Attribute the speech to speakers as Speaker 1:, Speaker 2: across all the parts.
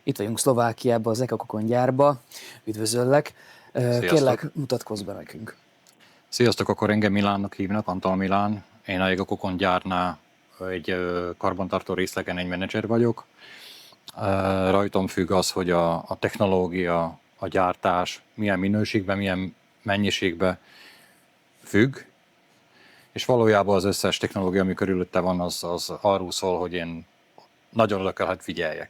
Speaker 1: Itt vagyunk Szlovákiában, az Ekakokon gyárba. Üdvözöllek. Kérlek, mutatkozz be nekünk.
Speaker 2: Sziasztok, akkor engem Milánnak hívnak, Antal Milán. Én a Ekakokon gyárnál egy karbantartó részlegen egy menedzser vagyok. Rajtam függ az, hogy a technológia, a gyártás milyen minőségben, milyen mennyiségben függ. És valójában az összes technológia, ami körülötte van, az arról szól, hogy én nagyon oda kell, hát figyeljek.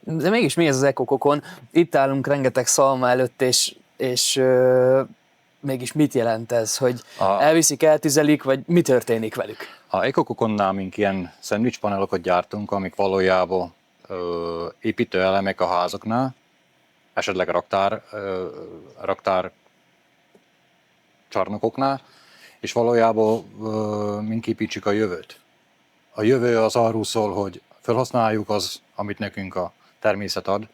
Speaker 1: De mégis mi ez az Ekakokon? Itt állunk rengeteg szalma előtt, és mégis mit jelent ez, hogy elviszik, eltüzelik, vagy mi történik velük?
Speaker 2: A Ekakokonnál mink ilyen szendvicspanelokat gyártunk, amik valójában építőelemek a házaknál, esetleg raktár csarnokoknál, és valójában mink építsük a jövőt. A jövő az arról szól, hogy felhasználjuk az, amit nekünk a természet ad,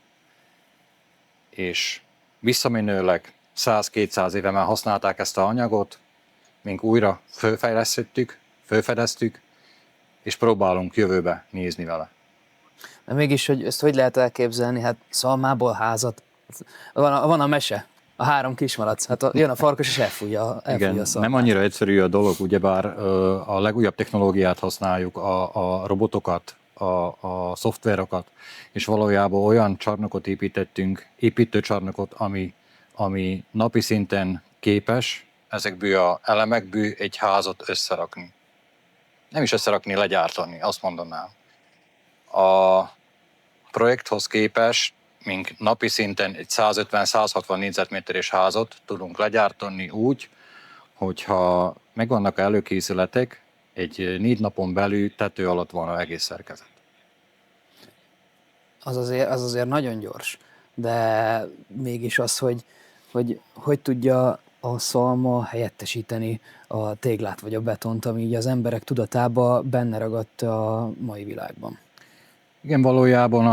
Speaker 2: és visszamenőleg 100-200 éve már használták ezt az anyagot, mink újra fölfedeztük, és próbálunk jövőbe nézni vele.
Speaker 1: De mégis, hogy ezt hogy lehet elképzelni? Hát szalmából házat. Van a mese, a 3 kismalac. Hát jön a farkas és elfújja a szalmát.
Speaker 2: Nem annyira egyszerű a dolog, ugyebár a legújabb technológiát használjuk, a robotokat, a szoftverokat, és valójában olyan csarnokot építettünk, építőcsarnokot, ami napi szinten képes ezekből az elemekből egy házat összerakni. Nem is összerakni, legyártani, azt mondanám. A projekthoz képest, mink napi szinten egy 150-160 négyzetméteres házat tudunk legyártani úgy, hogyha megvannak a előkészületek, egy 4 napon belül tető alatt van az egész szerkezet.
Speaker 1: Az azért nagyon gyors, de mégis az, hogy tudja a szalma helyettesíteni a téglát vagy a betont, ami így az emberek tudatába benne ragadt a mai világban.
Speaker 2: Igen, valójában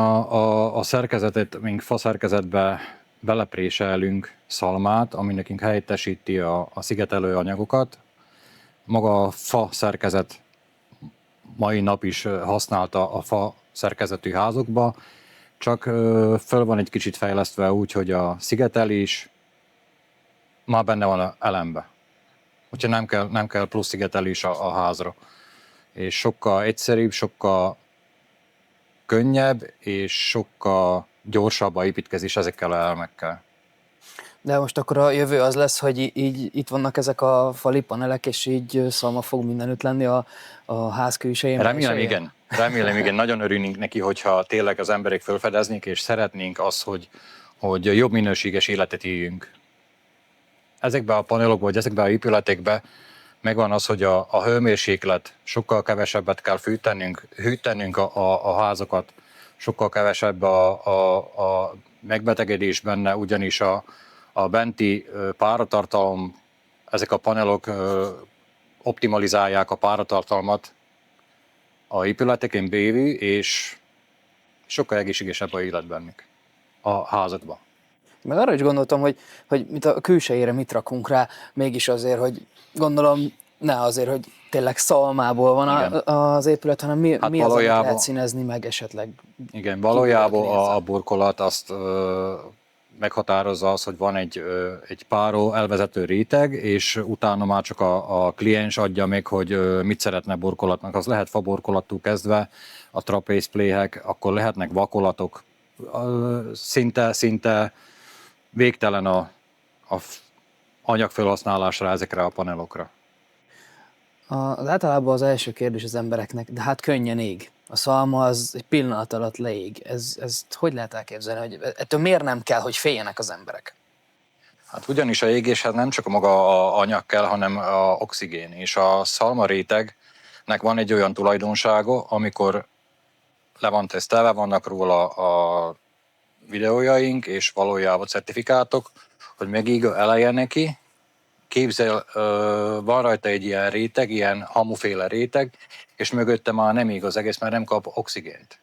Speaker 2: a szerkezetet, mink faszerkezetbe belepréselünk szalmát, ami nekünk helyettesíti a szigetelő anyagokat. Maga a fa szerkezet mai nap is használta a fa szerkezetű házokba, csak föl van egy kicsit fejlesztve úgy, hogy a szigetelés már benne van az elembe. Úgyhogy nem kell plusz szigetelés a házra. És sokkal egyszerűbb, sokkal könnyebb és sokkal gyorsabb a építkezés ezekkel az elemekkel.
Speaker 1: De most akkor a jövő az lesz, hogy így itt vannak ezek a fali panelek, és így szalma fog mindenütt lenni a ház külsején?
Speaker 2: Remélem igen. Nagyon örülnénk neki, hogyha tényleg az emberek felfedeznék, és szeretnénk azt, hogy jobb minőséges életet éljünk. Ezekben a panelokban, vagy ezekben a épületekben megvan az, hogy a hőmérséklet sokkal kevesebbet kell hűtenünk a házakat, sokkal kevesebb a megbetegedés benne, ugyanis a benti páratartalom, ezek a panelok optimalizálják a páratartalmat a épületeken belül, és sokkal egészségesebb a élet bennük a házakban.
Speaker 1: Meg arra is gondoltam, hogy mit a külsejére mit rakunk rá, mégis azért, hogy gondolom, ne azért, hogy tényleg szalmából van az épület, hanem mi az, amit lehet színezni, meg esetleg...
Speaker 2: Igen, valójában a burkolat azt meghatározza az, hogy van egy páró elvezető réteg, és utána már csak a kliens adja meg, hogy mit szeretne burkolatnak. Az lehet faburkolattól kezdve, a trapézpléhek, akkor lehetnek vakolatok, szinte végtelen a anyagfelhasználásra ezekre a panelokra.
Speaker 1: Az általában az első kérdés az embereknek, de hát könnyen ég. A szalma az egy pillanat alatt leég. Ezt hogy lehet elképzelni? Hogy ettől miért nem kell, hogy féljenek az emberek?
Speaker 2: Hát ugyanis a égéshez nem csak maga a anyag kell, hanem a oxigén. És a szalma rétegnek van egy olyan tulajdonsága, amikor le van tesztelve, vannak róla a videójaink és valójában certifikátok, hogy megígő eleje neki, képzel, van rajta egy ilyen réteg, ilyen hamuféle réteg, és mögötte már nem ég az egész, mert nem kap oxigént.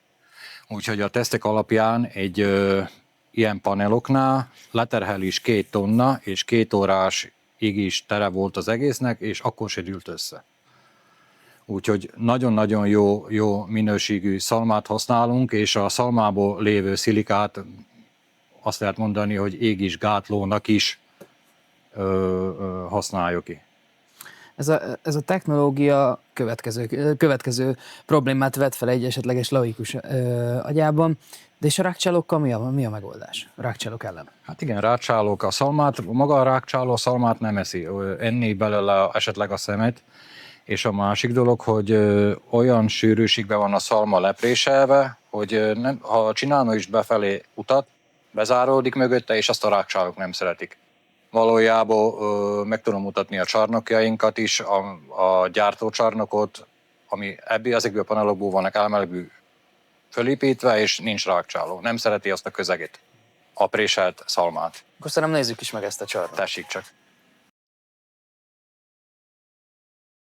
Speaker 2: Úgyhogy a tesztek alapján egy ilyen paneloknál leterhelés 2 tonna, és 2 órás égés tere volt az egésznek, és akkor se dűlt össze. Úgyhogy nagyon-nagyon jó minőségű szalmát használunk, és a szalmából lévő szilikát azt lehet mondani, hogy égis gátlónak is használjuk ki.
Speaker 1: Ez a technológia következő problémát vet fel egy esetleges laikus agyában, de és a rákcsálókkal mi a megoldás? A rákcsálók ellen?
Speaker 2: Hát igen, rákcsálók a szalmát, maga a rákcsáló a szalmát nem eszi, enni belőle esetleg a szemet, és a másik dolog, hogy olyan sűrűségben van a szalma lepréselve, hogy ha csinálna is befelé utat, bezáródik mögötte, és azt a rákcsálók nem szeretik. Valójában meg tudom mutatni a csarnokjainkat is, a gyártócsarnokot, ami ezekből a panelokból vannak elmelegű fölépítve, és nincs rákcsáló. Nem szereti azt a közeget, a préselt szalmát.
Speaker 1: Akkor szerintem nézzük is meg ezt a csarnokot.
Speaker 2: Tessék csak.